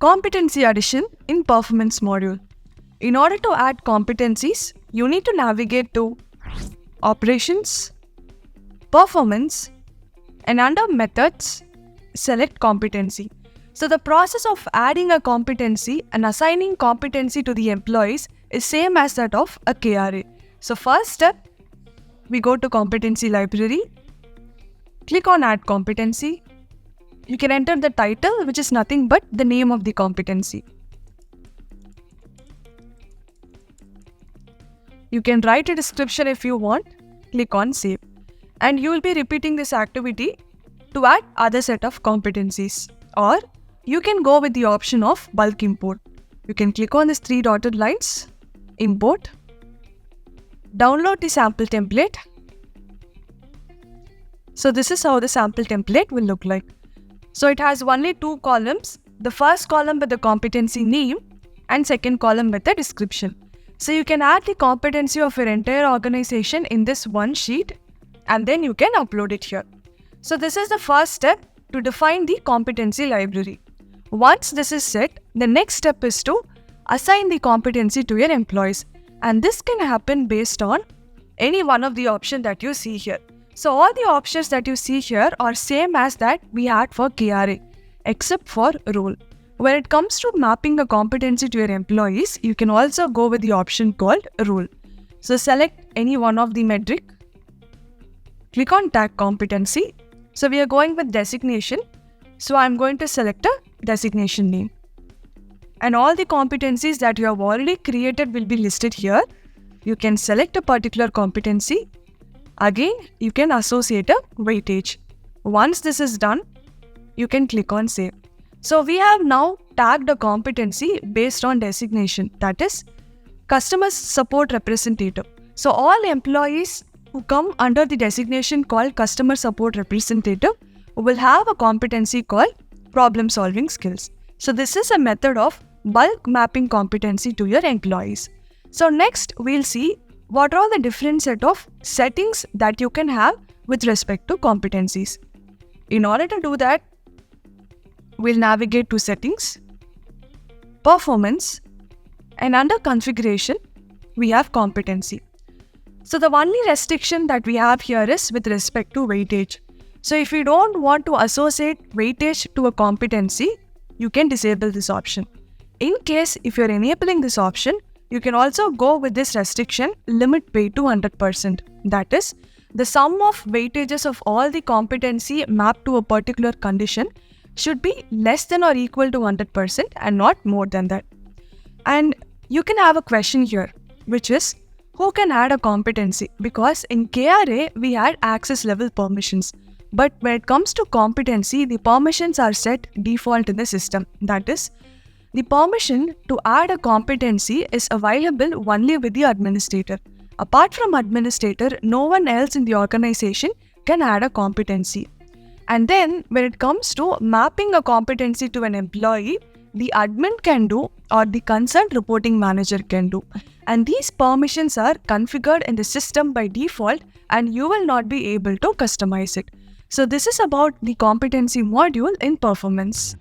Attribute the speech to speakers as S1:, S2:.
S1: Competency addition in performance module. In order to add competencies, you need to navigate to operations, performance, and under methods, select competency. So the process of adding a competency and assigning competency to the employees is same as that of a KRA. So first step, we go to competency library, click on add competency. You can enter the title, which is nothing but the name of the competency. You can write a description if you want, click on save. And you will be repeating this activity to add other set of competencies. Or you can go with the option of bulk import. You can click on these 3 dotted lines, import, download the sample template. So this is how the sample template will look like. So it has only 2 columns, the first column with the competency name and second column with the description. So you can add the competency of your entire organization in this one sheet and then you can upload it here. So this is the first step to define the competency library. Once this is set, the next step is to assign the competency to your employees. And this can happen based on any one of the options that you see here. So all the options that you see here are same as that we had for KRA, except for role. When it comes to mapping a competency to your employees, you can also go with the option called role. So select any one of the metric, click on tag competency. So we are going with designation. So I'm going to select a designation name. And all the competencies that you have already created will be listed here. You can select a particular competency. Again, you can associate a weightage. Once this is done, you can click on save. So we have now tagged a competency based on designation, that is customer support representative. So all employees who come under the designation called customer support representative will have a competency called problem solving skills. So this is a method of bulk mapping competency to your employees. So next we'll see what are all the different set of settings that you can have with respect to competencies. In order to do that, we'll navigate to settings, performance, and under configuration, we have competency. So the only restriction that we have here is with respect to weightage. So if you don't want to associate weightage to a competency, you can disable this option. In case if you're enabling this option, you can also go with this restriction limit weight to 100%. That is, the sum of weightages of all the competency mapped to a particular condition should be less than or equal to 100% and not more than that. And you can have a question here, which is, who can add a competency? Because in KRA, we had access level permissions. But when it comes to competency, the permissions are set default in the system. That is, the permission to add a competency is available only with the administrator. Apart from administrator, no one else in the organization can add a competency. And then when it comes to mapping a competency to an employee, the admin can do or the concerned reporting manager can do. And these permissions are configured in the system by default and you will not be able to customize it. So this is about the competency module in performance.